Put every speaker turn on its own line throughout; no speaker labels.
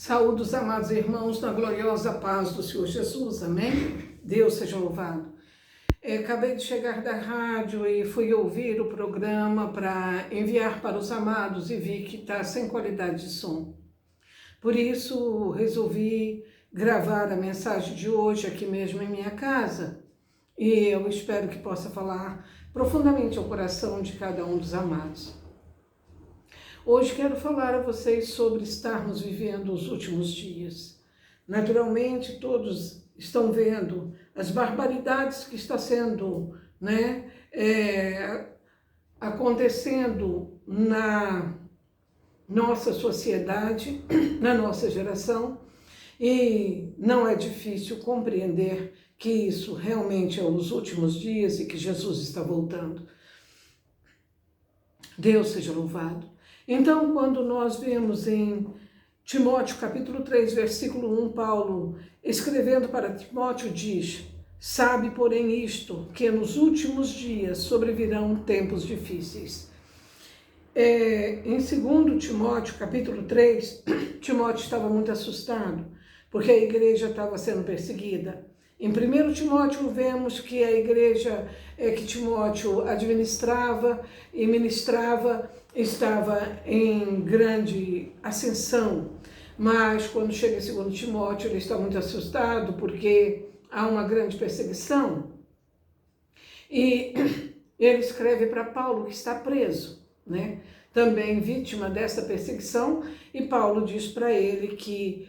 Saúde os amados irmãos na gloriosa paz do Senhor Jesus, amém? Deus seja louvado. Acabei de chegar da rádio e fui ouvir o programa para enviar para os amados e vi que está sem qualidade de som. Por isso resolvi gravar a mensagem de hoje aqui mesmo em minha casa e eu espero que possa falar profundamente ao coração de cada um dos amados. Hoje quero falar a vocês sobre estarmos vivendo os últimos dias. Naturalmente, todos estão vendo as barbaridades que está sendo, acontecendo na nossa sociedade, na nossa geração, e não é difícil compreender que isso realmente é os últimos dias e que Jesus está voltando. Deus seja louvado. Então, quando nós vemos em Timóteo, capítulo 3, versículo 1, Paulo, escrevendo para Timóteo, diz: sabe, porém, isto, que nos últimos dias sobrevirão tempos difíceis. Em 2 Timóteo, capítulo 3, Timóteo estava muito assustado, porque a igreja estava sendo perseguida. Em 1 Timóteo vemos que a igreja que Timóteo administrava e ministrava estava em grande ascensão, mas quando chega em 2 Timóteo ele está muito assustado porque há uma grande perseguição e ele escreve para Paulo que está preso, também vítima dessa perseguição, e Paulo diz para ele que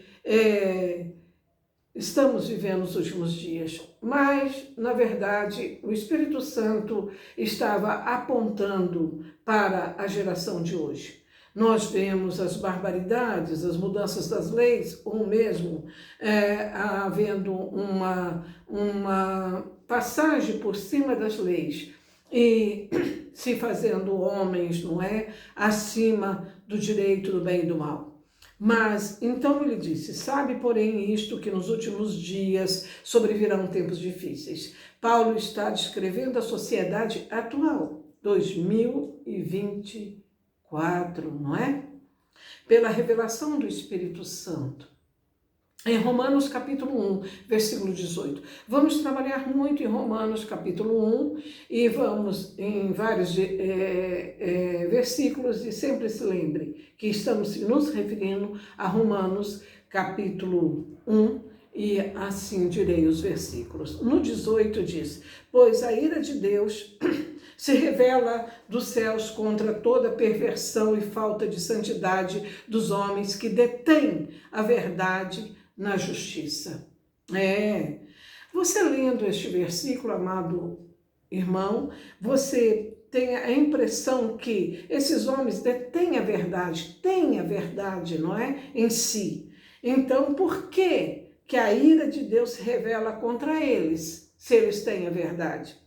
estamos vivendo os últimos dias, mas, na verdade, o Espírito Santo estava apontando para a geração de hoje. Nós vemos as barbaridades, as mudanças das leis, ou mesmo havendo uma passagem por cima das leis e se fazendo homens, acima do direito, do bem e do mal. Mas, então ele disse, sabe, porém, isto, que nos últimos dias sobrevirão tempos difíceis. Paulo está descrevendo a sociedade atual, 2024, não é? Pela revelação do Espírito Santo. Em Romanos capítulo 1, versículo 18. Vamos trabalhar muito em Romanos capítulo 1 e vamos em vários versículos, e sempre se lembre que estamos nos referindo a Romanos capítulo 1 e assim direi os versículos. No 18 diz, pois a ira de Deus se revela dos céus contra toda perversão e falta de santidade dos homens que detêm a verdade na justiça. Você lendo este versículo, amado irmão, você tem a impressão que esses homens detêm a verdade, têm a verdade, em si. Então, por que a ira de Deus se revela contra eles, se eles têm a verdade?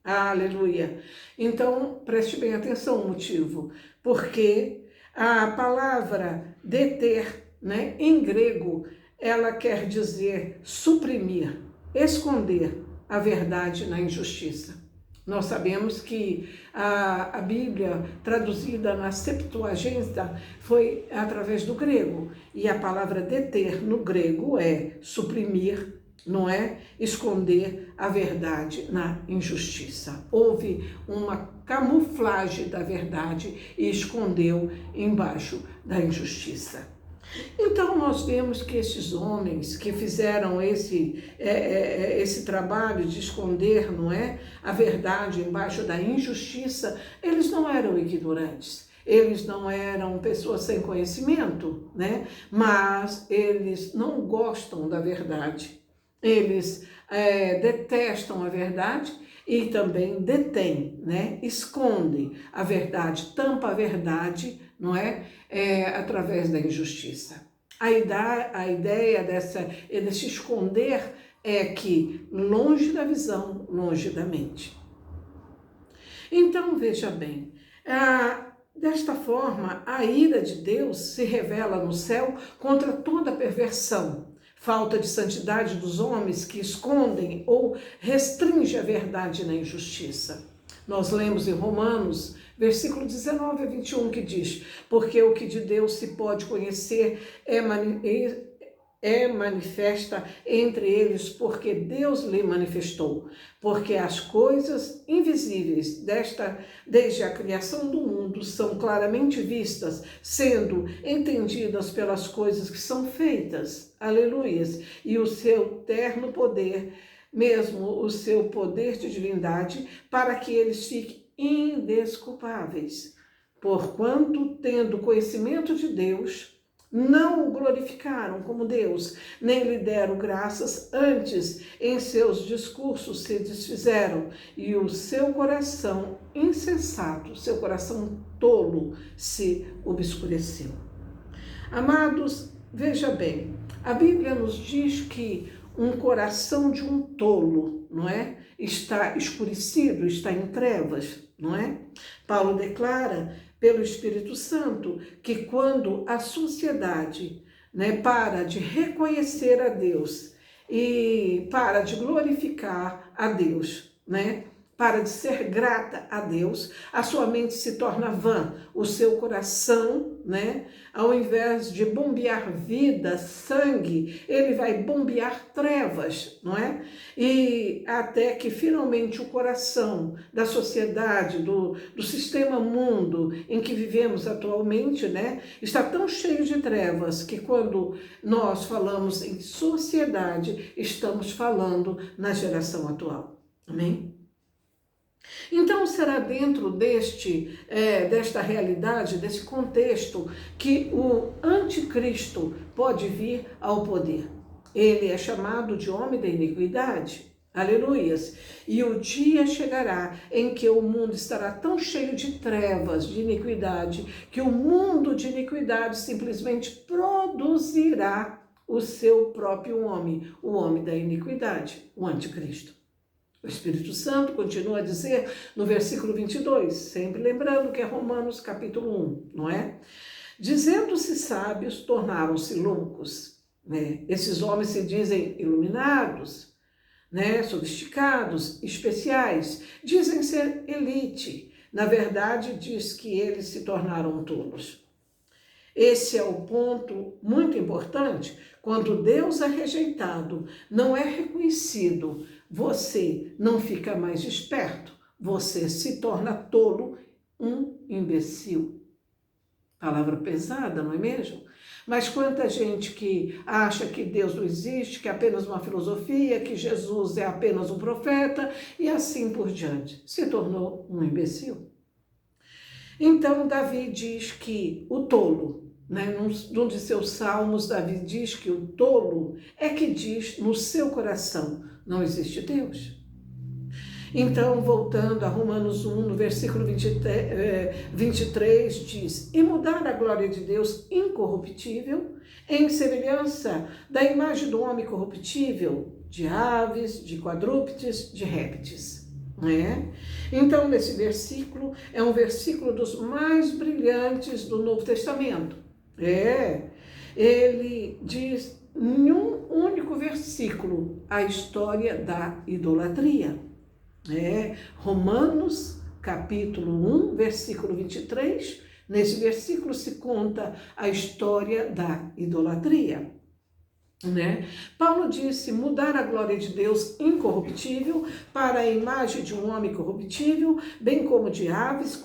Aleluia! Então, preste bem atenção o motivo. Porque a palavra deter, em grego, ela quer dizer suprimir, esconder a verdade na injustiça. Nós sabemos que a Bíblia, traduzida na Septuaginta, foi através do grego. E a palavra deter no grego é suprimir, esconder a verdade na injustiça. Houve uma camuflagem da verdade e escondeu embaixo da injustiça. Então, nós vemos que esses homens que fizeram esse trabalho de esconder, a verdade embaixo da injustiça, eles não eram ignorantes, eles não eram pessoas sem conhecimento, mas eles não gostam da verdade, eles detestam a verdade e também detêm, escondem a verdade, tampa a verdade, através da injustiça. A ideia desse esconder é que longe da visão, longe da mente. Então, veja bem, desta forma, a ira de Deus se revela no céu contra toda perversão, falta de santidade dos homens que escondem ou restringem a verdade na injustiça. Nós lemos em Romanos, versículo 19 a 21, que diz: porque o que de Deus se pode conhecer é manifesta entre eles, porque Deus lhe manifestou. Porque as coisas invisíveis desde a criação do mundo são claramente vistas, sendo entendidas pelas coisas que são feitas. Aleluias! E o seu terno poder, mesmo o seu poder de divindade, para que eles fiquem indesculpáveis. Porquanto, tendo conhecimento de Deus, não o glorificaram como Deus, nem lhe deram graças, antes em seus discursos se desfizeram, e o seu coração insensato, seu coração tolo, se obscureceu. Amados, veja bem, a Bíblia nos diz que um coração de um tolo, não é? Está escurecido, está em trevas, não é? Paulo declara pelo Espírito Santo que quando a sociedade, né, para de reconhecer a Deus e para de glorificar a Deus, né, para de ser grata a Deus, a sua mente se torna vã, o seu coração, né, ao invés de bombear vida, sangue, ele vai bombear trevas, não é? E até que finalmente o coração da sociedade, do sistema mundo em que vivemos atualmente, né, está tão cheio de trevas que quando nós falamos em sociedade, estamos falando na geração atual. Amém? Então, será dentro desta realidade, desse contexto, que o anticristo pode vir ao poder. Ele é chamado de homem da iniquidade. Aleluias! E o dia chegará em que o mundo estará tão cheio de trevas, de iniquidade, que o mundo de iniquidade simplesmente produzirá o seu próprio homem, o homem da iniquidade, o anticristo. O Espírito Santo continua a dizer no versículo 22, sempre lembrando que é Romanos capítulo 1, não é? Dizendo-se sábios, tornaram-se loucos, né? Esses homens se dizem iluminados, né? Sofisticados, especiais, dizem ser elite. Na verdade, diz que eles se tornaram tolos. Esse é o ponto muito importante. Quando Deus é rejeitado, não é reconhecido, você não fica mais esperto, você se torna tolo, um imbecil. Palavra pesada, não é mesmo? Mas quanta gente que acha que Deus não existe, que é apenas uma filosofia, que Jesus é apenas um profeta e assim por diante, se tornou um imbecil. Então Davi diz que o tolo, né, num de seus salmos, Davi diz que o tolo é que diz no seu coração, não existe Deus. Então, voltando a Romanos 1, no versículo 23, diz: e mudar a glória de Deus incorruptível em semelhança da imagem do homem corruptível, de aves, de quadrúpedes, de répteis. Né? Então, nesse versículo, é um versículo dos mais brilhantes do Novo Testamento. Ele diz em um único versículo a história da idolatria. Romanos capítulo 1, versículo 23, nesse versículo se conta a história da idolatria. Paulo disse mudar a glória de Deus incorruptível para a imagem de um homem corruptível, bem como de aves,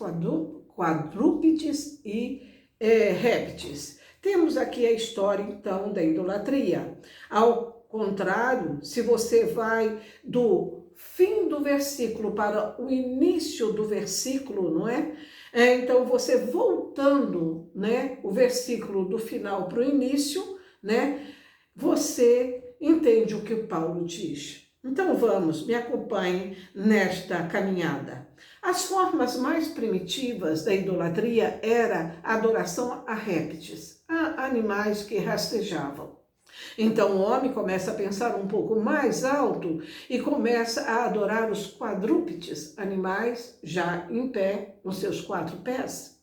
quadrúpedes e répteis. Temos aqui a história, então, da idolatria. Ao contrário, se você vai do fim do versículo para o início do versículo, não é? Então, você voltando, né, o versículo do final para o início, né, você entende o que o Paulo diz. Então, vamos, me acompanhe nesta caminhada. As formas mais primitivas da idolatria era a adoração a répteis, a animais que rastejavam. Então o homem começa a pensar um pouco mais alto e começa a adorar os quadrúpedes, animais já em pé, nos seus 4 pés.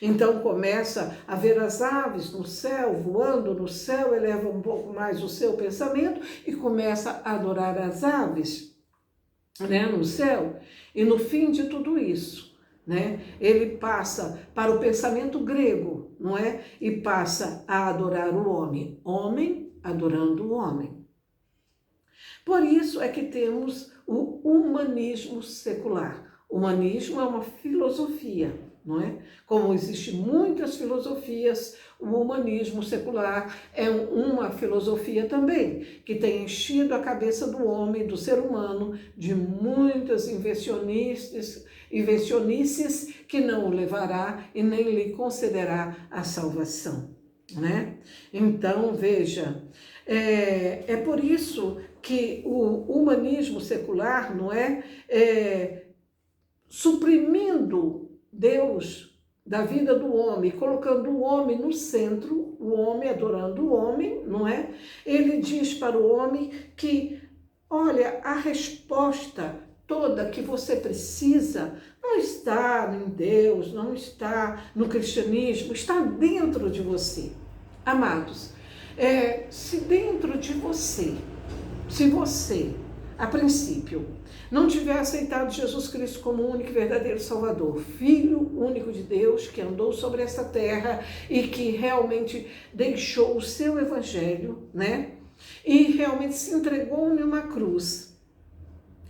Então começa a ver as aves no céu, voando no céu, eleva um pouco mais o seu pensamento e começa a adorar as aves. né, no céu. E no fim de tudo isso, né, ele passa para o pensamento grego, não é? E passa a adorar o homem, homem adorando o homem. Por isso é que temos o humanismo secular. O humanismo é uma filosofia, não é? Como existem muitas filosofias, o humanismo secular é uma filosofia também, que tem enchido a cabeça do homem, do ser humano, de muitas invencionices que não o levará e nem lhe concederá a salvação, né? Então, veja, é por isso que o humanismo secular, não é, suprimindo Deus da vida do homem, colocando o homem no centro, o homem adorando o homem, não é? Ele diz para o homem que, olha, a resposta toda que você precisa não está em Deus, não está no cristianismo, está dentro de você. Amados, se dentro de você, se você, a princípio, não tiver aceitado Jesus Cristo como o único e verdadeiro Salvador, Filho único de Deus, que andou sobre essa terra e que realmente deixou o seu evangelho, né? E realmente se entregou numa cruz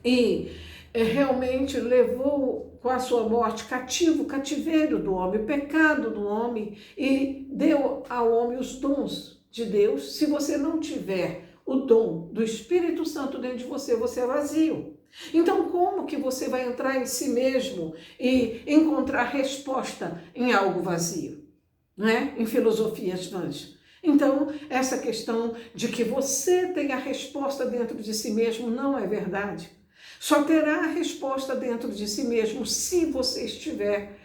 e realmente levou com a sua morte o cativeiro do homem, o pecado do homem, e deu ao homem os dons de Deus. Se você não tiver o dom do Espírito Santo dentro de você, você é vazio. Então, como que você vai entrar em si mesmo e encontrar resposta em algo vazio, né? Em filosofias vãs? Então, essa questão de que você tem a resposta dentro de si mesmo não é verdade. Só terá a resposta dentro de si mesmo se você tiver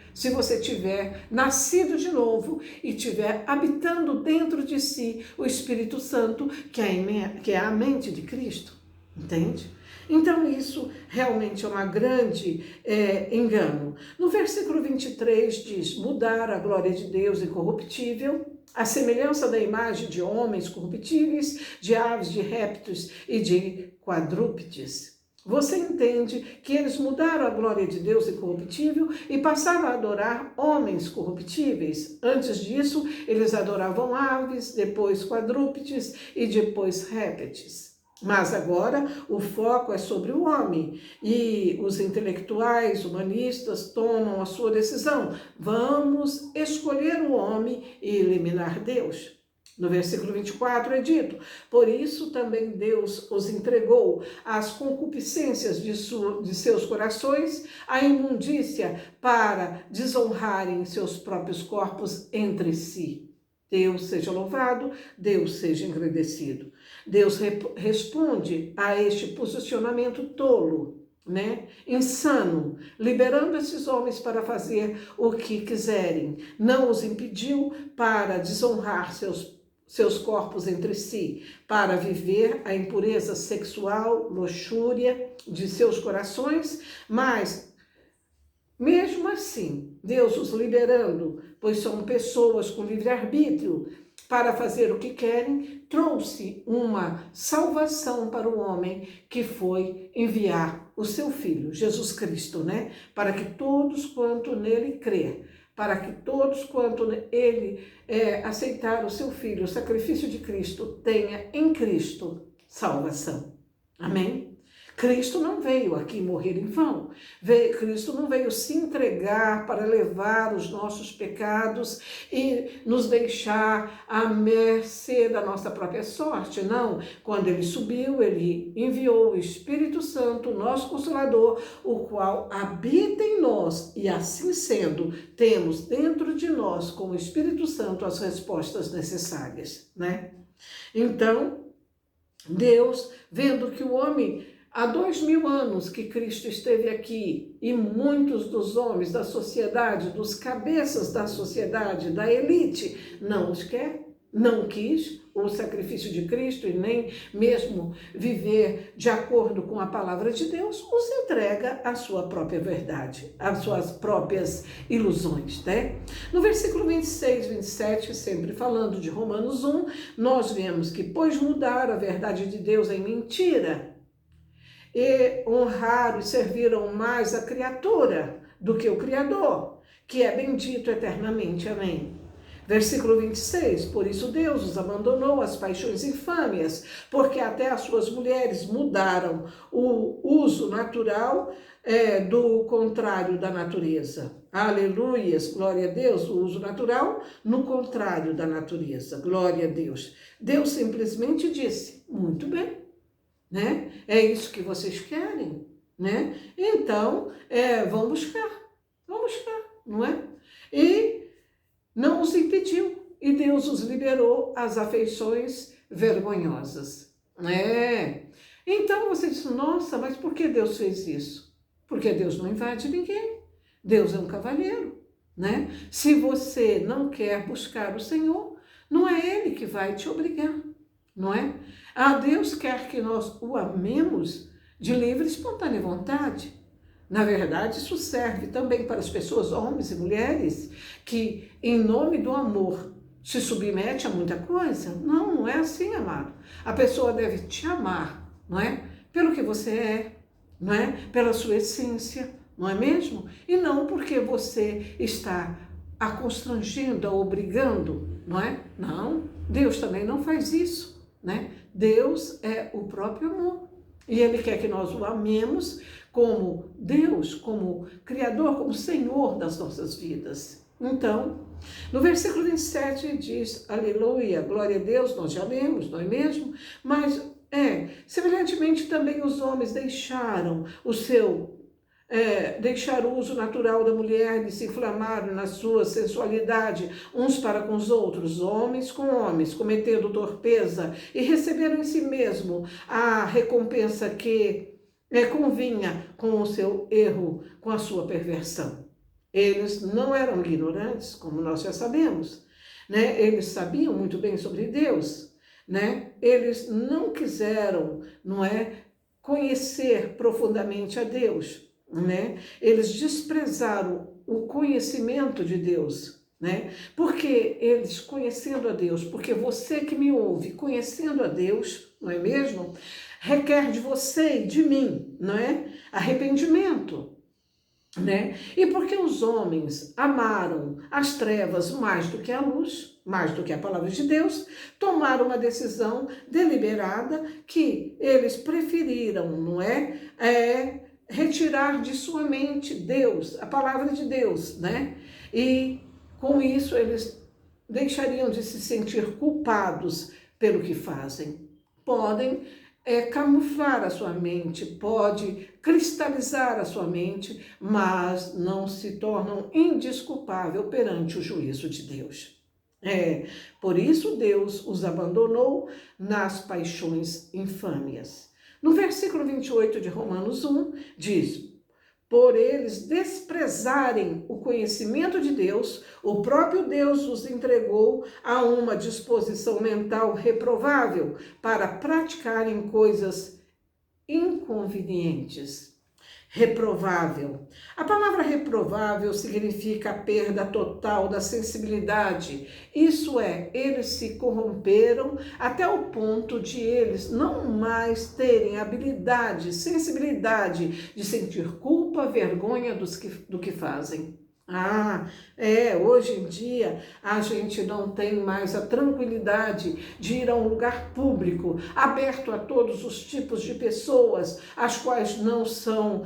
nascido de novo e tiver habitando dentro de si o Espírito Santo, que é a mente de Cristo, entende? Então isso realmente é uma grande engano. No versículo 23 diz, mudar a glória de Deus incorruptível, a semelhança da imagem de homens corruptíveis, de aves, de répteis e de quadrúpedes. Você entende que eles mudaram a glória de Deus incorruptível e passaram a adorar homens corruptíveis. Antes disso, eles adoravam aves, depois quadrúpedes e depois répteis. Mas agora o foco é sobre o homem e os intelectuais, humanistas tomam a sua decisão. Vamos escolher o homem e eliminar Deus. No versículo 24 é dito, por isso também Deus os entregou às concupiscências de seus corações, à imundícia, para desonrarem seus próprios corpos entre si. Deus seja louvado, Deus seja engrandecido. Deus responde a este posicionamento tolo, né? Insano, liberando esses homens para fazer o que quiserem. Não os impediu para desonrar seus corpos entre si, para viver a impureza sexual, luxúria de seus corações, mas mesmo assim, Deus os liberando, pois são pessoas com livre-arbítrio, para fazer o que querem, trouxe uma salvação para o homem, que foi enviar o seu Filho, Jesus Cristo, né? Para que todos quanto nele crer, para que todos quanto ele aceitar o seu Filho, o sacrifício de Cristo, tenha em Cristo salvação. Amém? Cristo não veio aqui morrer em vão. Cristo não veio se entregar para levar os nossos pecados e nos deixar à mercê da nossa própria sorte. Não. Quando ele subiu, ele enviou o Espírito Santo, nosso Consolador, o qual habita em nós. E assim sendo, temos dentro de nós, com o Espírito Santo, as respostas necessárias, né? Então, Deus, vendo que o homem... Há 2000 anos que Cristo esteve aqui e muitos dos homens da sociedade, dos cabeças da sociedade, da elite, não os quer, não quis o sacrifício de Cristo e nem mesmo viver de acordo com a palavra de Deus, os entrega à sua própria verdade, às suas próprias ilusões, né? No versículo 26, 27, sempre falando de Romanos 1, nós vemos que, pois mudaram a verdade de Deus em mentira, e honraram e serviram mais a criatura do que o Criador, que é bendito eternamente. Amém. Versículo 26, por isso Deus os abandonou às paixões infâmias, porque até as suas mulheres mudaram o uso natural do contrário da natureza. Aleluias, glória a Deus, o uso natural no contrário da natureza, glória a Deus. Deus simplesmente disse, muito bem, né? É isso que vocês querem, né? Então, vão buscar, não é? E não os impediu, e Deus os liberou às afeições vergonhosas. Então você diz, nossa, mas por que Deus fez isso? Porque Deus não invade ninguém. Deus é um cavalheiro, né? Se você não quer buscar o Senhor, não é Ele que vai te obrigar, não é? Deus quer que nós o amemos de livre e espontânea vontade. Na verdade, isso serve também para as pessoas, homens e mulheres, que em nome do amor se submete a muita coisa. Não, não é assim, amado. A pessoa deve te amar, não é? Pelo que você é, não é? Pela sua essência, não é mesmo? E não porque você está a constrangendo, a obrigando, não é? Não, Deus também não faz isso, né? Deus é o próprio amor. E Ele quer que nós o amemos como Deus, como Criador, como Senhor das nossas vidas. Então, no versículo 27 diz, aleluia, glória a Deus, nós já lemos, não é mesmo? Mas, semelhantemente também os homens deixaram o uso natural da mulher e se inflamaram na sua sensualidade uns para com os outros, homens com homens, cometendo torpeza, e receberam em si mesmo a recompensa que convinha com o seu erro, com a sua perversão. Eles não eram ignorantes, como nós já sabemos, né? Eles sabiam muito bem sobre Deus, né? Eles não quiseram, conhecer profundamente a Deus, né? Eles desprezaram o conhecimento de Deus, né? Porque eles conhecendo a Deus, porque você que me ouve conhecendo a Deus, não é mesmo? Requer de você e de mim, não é? Arrependimento, né? E porque os homens amaram as trevas mais do que a luz, mais do que a palavra de Deus, tomaram uma decisão deliberada que eles preferiram, retirar de sua mente Deus, a palavra de Deus, né? E com isso eles deixariam de se sentir culpados pelo que fazem. Podem camuflar a sua mente, pode cristalizar a sua mente, mas não se tornam indesculpáveis perante o juízo de Deus. Por isso Deus os abandonou nas paixões infâmias. No versículo 28 de Romanos 1, diz, por eles desprezarem o conhecimento de Deus, o próprio Deus os entregou a uma disposição mental reprovável para praticarem coisas inconvenientes. Reprovável. A palavra reprovável significa a perda total da sensibilidade. Isso é, eles se corromperam até o ponto de eles não mais terem habilidade, sensibilidade de sentir culpa, vergonha do que fazem. Hoje em dia a gente não tem mais a tranquilidade de ir a um lugar público, aberto a todos os tipos de pessoas, as quais não são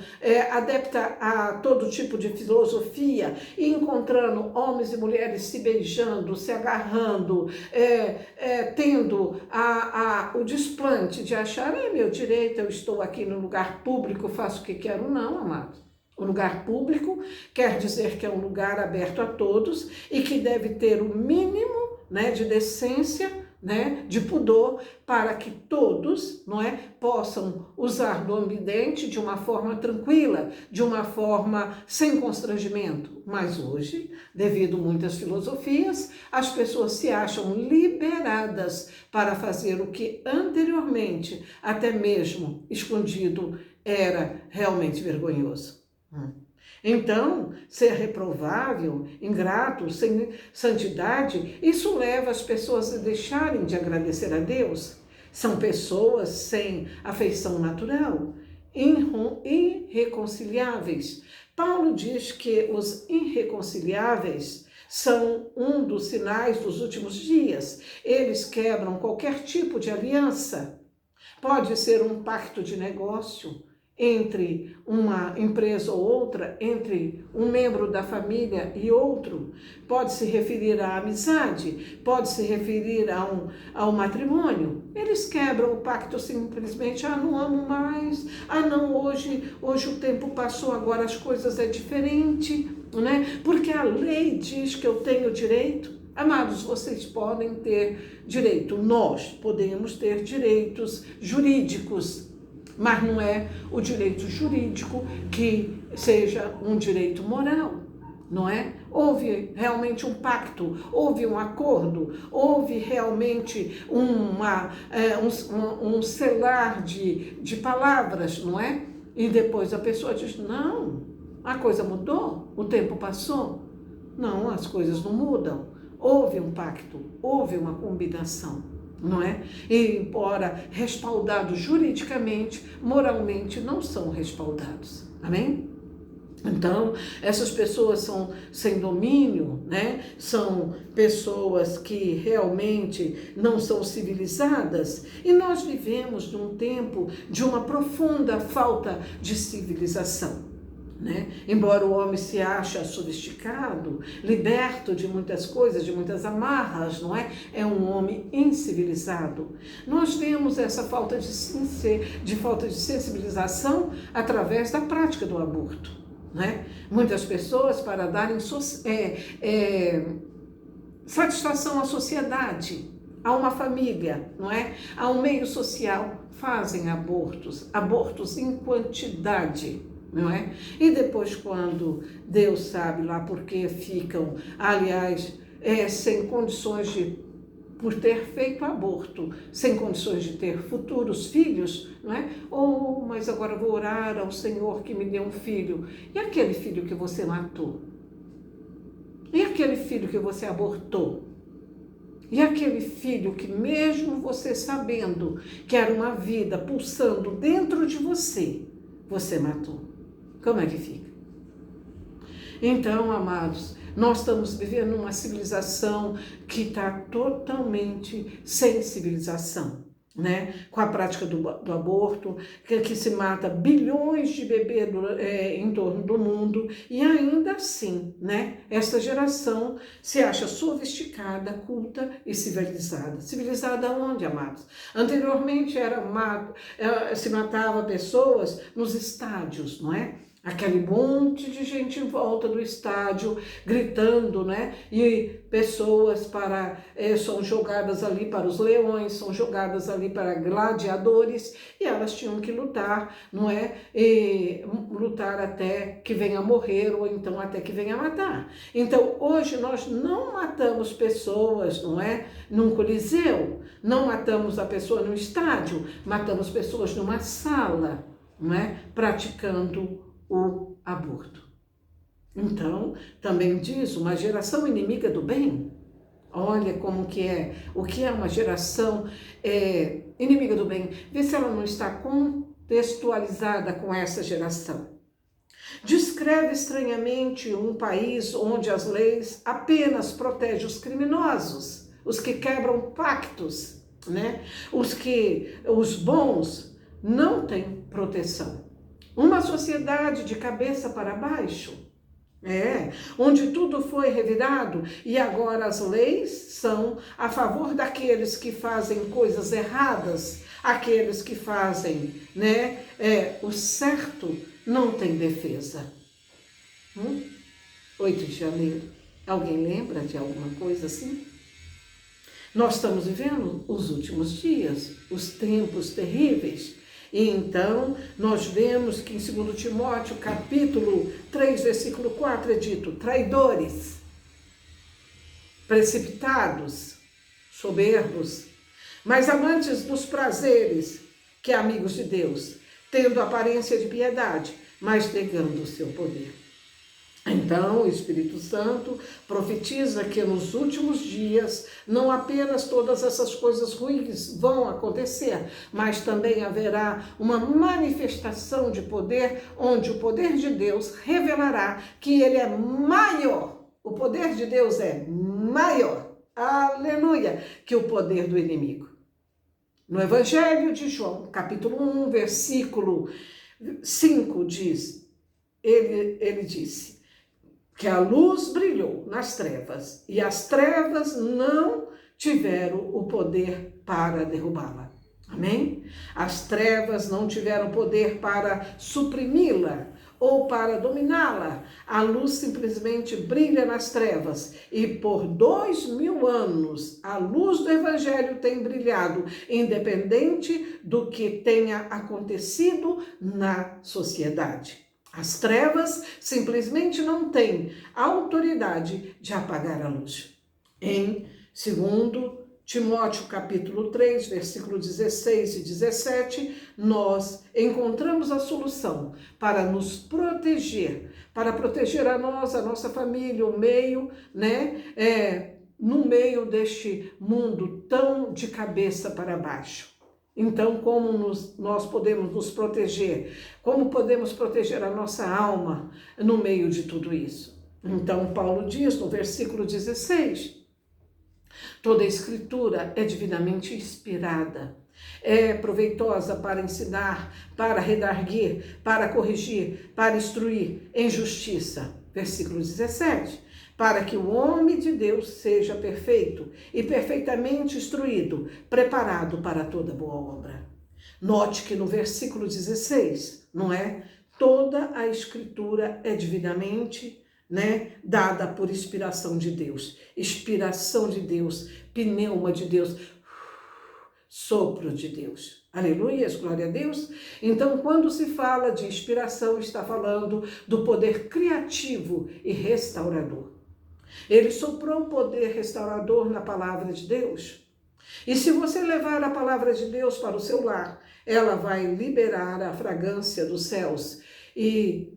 adeptas a todo tipo de filosofia, e encontrando homens e mulheres se beijando, se agarrando, tendo o desplante de achar, é meu direito, eu estou aqui no lugar público, faço o que quero. Não, amado. O lugar público quer dizer que é um lugar aberto a todos e que deve ter o mínimo, de decência, de pudor, para que todos, possam usar do ambiente de uma forma tranquila, de uma forma sem constrangimento. Mas hoje, devido a muitas filosofias, as pessoas se acham liberadas para fazer o que anteriormente, até mesmo escondido, era realmente vergonhoso. Então, ser reprovável, ingrato, sem santidade, isso leva as pessoas a deixarem de agradecer a Deus. São pessoas sem afeição natural. irreconciliáveis. Paulo diz que os irreconciliáveis são um dos sinais dos últimos dias. Eles quebram qualquer tipo de aliança. Pode ser um pacto de negócio entre uma empresa ou outra, entre um membro da família e outro. Pode se referir à amizade, pode se referir ao matrimônio. Eles quebram o pacto simplesmente, não amo mais, não, hoje o tempo passou, agora as coisas é diferente, né? Porque a lei diz que eu tenho direito. Amados, vocês podem ter direito, nós podemos ter direitos jurídicos, mas não é o direito jurídico que seja um direito moral, não é? Houve realmente um pacto, houve um acordo, houve realmente um selar de palavras, não é? E depois a pessoa diz, não, a coisa mudou, o tempo passou. Não, as coisas não mudam. Houve um pacto, houve uma combinação. Não é? E, embora respaldados juridicamente, moralmente não são respaldados. Amém? Então, essas pessoas são sem domínio, né? São pessoas que realmente não são civilizadas. E nós vivemos num tempo de uma profunda falta de civilização. Né? Embora o homem se ache sofisticado, liberto de muitas coisas, de muitas amarras, não é? É um homem incivilizado. Nós vemos essa falta de sensibilização através da prática do aborto, né? Muitas pessoas, para darem satisfação à sociedade, a uma família, não é? A um meio social, fazem abortos em quantidade. Não é? E depois, quando Deus sabe lá porque ficam, aliás, sem condições por ter feito aborto, sem condições de ter futuros filhos, não é? Mas agora vou orar ao Senhor que me dê um filho. E aquele filho que você matou? E aquele filho que você abortou? E aquele filho que, mesmo você sabendo que era uma vida pulsando dentro de você, você matou? Como é que fica? Então, amados, nós estamos vivendo uma civilização que está totalmente sem civilização, né? Com a prática do aborto, que se mata bilhões de bebês em torno do mundo, e ainda assim, né? Esta geração se acha sofisticada, culta e civilizada. Civilizada onde, amados? Anteriormente se matava pessoas nos estádios, não é? Aquele monte de gente em volta do estádio, gritando, né? E pessoas são jogadas ali para os leões, são jogadas ali para gladiadores, e elas tinham que lutar, não é? E lutar até que venha morrer, ou então até que venha matar. Então, hoje nós não matamos pessoas, não é? Num coliseu, não matamos a pessoa no estádio, matamos pessoas numa sala, não é? Praticando o aborto. Então, também diz uma geração inimiga do bem. Olha como que é, o que é uma geração inimiga do bem. Vê se ela não está contextualizada com essa geração. Descreve estranhamente um país onde as leis apenas protegem os criminosos, os que quebram pactos, né? Os bons não têm proteção. Uma sociedade de cabeça para baixo, onde tudo foi revirado e agora as leis são a favor daqueles que fazem coisas erradas, aqueles que fazem, né, o certo não tem defesa. 8 de janeiro, alguém lembra de alguma coisa assim? Nós estamos vivendo os últimos dias, os tempos terríveis. E então, nós vemos que em 2 Timóteo, capítulo 3, versículo 4, é dito: traidores, precipitados, soberbos, mas amantes dos prazeres, que amigos de Deus, tendo aparência de piedade, mas negando o seu poder. Então, o Espírito Santo profetiza que nos últimos dias não apenas todas essas coisas ruins vão acontecer, mas também haverá uma manifestação de poder, onde o poder de Deus revelará que ele é maior. O poder de Deus é maior, aleluia, que o poder do inimigo. No Evangelho de João, capítulo 1, versículo 5, ele disse que a luz brilhou nas trevas e as trevas não tiveram o poder para derrubá-la. Amém? As trevas não tiveram poder para suprimi-la ou para dominá-la. A luz simplesmente brilha nas trevas e por 2000 anos a luz do Evangelho tem brilhado, independente do que tenha acontecido na sociedade. As trevas simplesmente não têm autoridade de apagar a luz. Em 2 Timóteo capítulo 3, versículo 16 e 17, nós encontramos a solução para nos proteger, para proteger a nós, a nossa família, o meio, no meio deste mundo tão de cabeça para baixo. Então, como nós podemos nos proteger? Como podemos proteger a nossa alma no meio de tudo isso? Então, Paulo diz no versículo 16, toda a escritura é divinamente inspirada, é proveitosa para ensinar, para redarguir, para corrigir, para instruir em justiça. Versículo 17. Para que o homem de Deus seja perfeito e perfeitamente instruído, preparado para toda boa obra. Note que no versículo 16, não é? Toda a escritura é divinamente, dada por inspiração de Deus. Inspiração de Deus, pneuma de Deus, sopro de Deus. Aleluia, glória a Deus. Então, quando se fala de inspiração, está falando do poder criativo e restaurador. Ele soprou o poder restaurador na palavra de Deus. E se você levar a palavra de Deus para o seu lar, ela vai liberar a fragrância dos céus e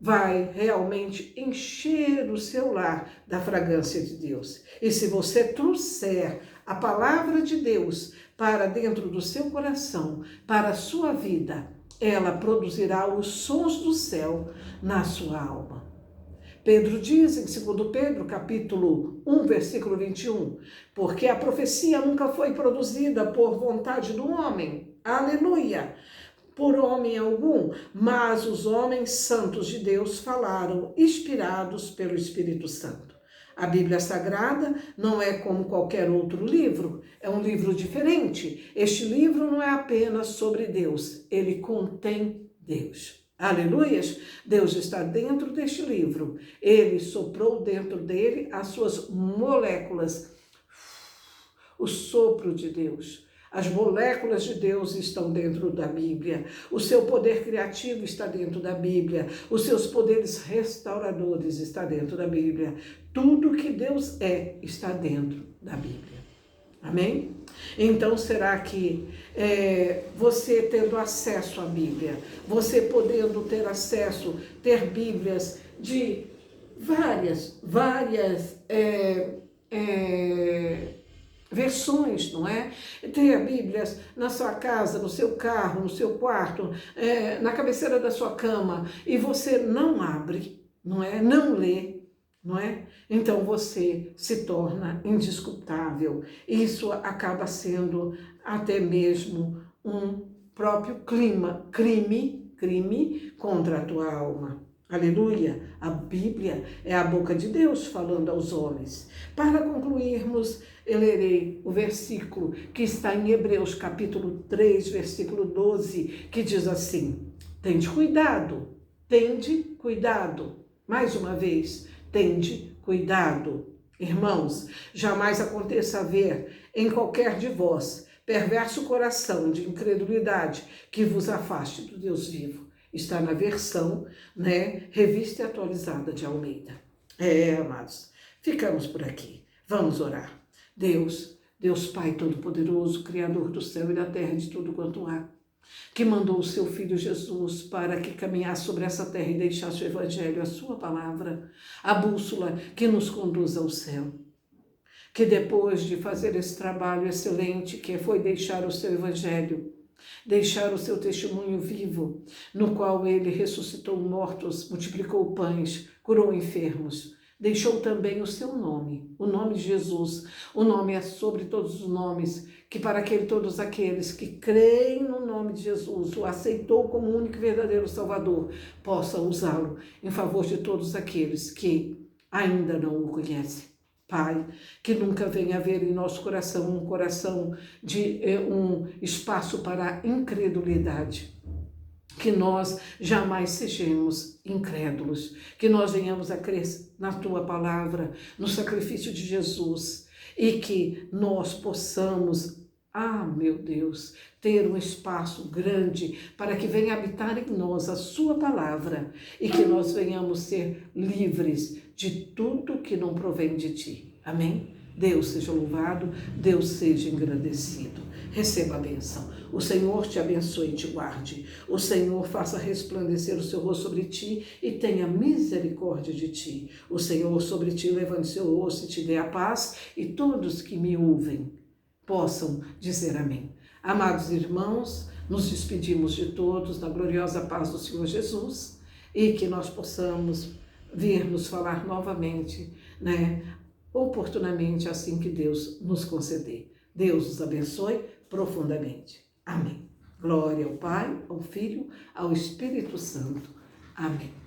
vai realmente encher o seu lar da fragrância de Deus. E se você trouxer a palavra de Deus para dentro do seu coração, para a sua vida, ela produzirá os sons do céu na sua alma. Pedro diz em 2 Pedro, capítulo 1, versículo 21, porque a profecia nunca foi produzida por vontade do homem, aleluia, por homem algum, mas os homens santos de Deus falaram, inspirados pelo Espírito Santo. A Bíblia Sagrada não é como qualquer outro livro, é um livro diferente. Este livro não é apenas sobre Deus, ele contém Deus. Aleluias! Deus está dentro deste livro. Ele soprou dentro dele as suas moléculas. O sopro de Deus. As moléculas de Deus estão dentro da Bíblia. O seu poder criativo está dentro da Bíblia. Os seus poderes restauradores estão dentro da Bíblia. Tudo que Deus é está dentro da Bíblia. Amém? Então, será que você tendo acesso à Bíblia, você podendo ter acesso, ter Bíblias de várias versões, não é? Ter Bíblias na sua casa, no seu carro, no seu quarto, na cabeceira da sua cama, e você não abre, não é? Não lê, não é? Então você se torna indiscutável. Isso acaba sendo até mesmo um próprio crime contra a tua alma. Aleluia! A Bíblia é a boca de Deus falando aos homens. Para concluirmos, eu lerei o versículo que está em Hebreus capítulo 3, versículo 12, que diz assim: tende cuidado. Mais uma vez, tende cuidado. Irmãos, jamais aconteça haver em qualquer de vós perverso coração de incredulidade que vos afaste do Deus vivo. Está na versão, revista e atualizada de Almeida. Amados, ficamos por aqui. Vamos orar. Deus Pai Todo-Poderoso, Criador do céu e da terra e de tudo quanto há. que mandou o seu Filho Jesus para que caminhasse sobre essa terra e deixasse o Evangelho, a sua palavra, a bússola que nos conduz ao céu. Que depois de fazer esse trabalho excelente, que foi deixar o seu Evangelho, deixar o seu testemunho vivo, no qual ele ressuscitou mortos, multiplicou pães, curou enfermos, deixou também o seu nome, o nome de Jesus. O nome é sobre todos os nomes, que para todos aqueles que creem no nome de Jesus, o aceitou como único e verdadeiro Salvador, possa usá-lo em favor de todos aqueles que ainda não o conhecem. Pai, que nunca venha haver em nosso coração um coração de um espaço para a incredulidade. Que nós jamais sejamos incrédulos, que nós venhamos a crer na Tua palavra, no sacrifício de Jesus, e que nós possamos, meu Deus, ter um espaço grande para que venha habitar em nós a Sua palavra e que nós venhamos ser livres de tudo que não provém de Ti. Amém? Deus seja louvado, Deus seja engrandecido. Receba a bênção. O Senhor te abençoe e te guarde. O Senhor faça resplandecer o seu rosto sobre ti e tenha misericórdia de ti. O Senhor sobre ti levante seu rosto e te dê a paz, e todos que me ouvem possam dizer amém. Amados irmãos, nos despedimos de todos na gloriosa paz do Senhor Jesus e que nós possamos vir nos falar novamente, oportunamente, assim que Deus nos conceder. Deus os abençoe profundamente. Amém. Glória ao Pai, ao Filho, ao Espírito Santo. Amém.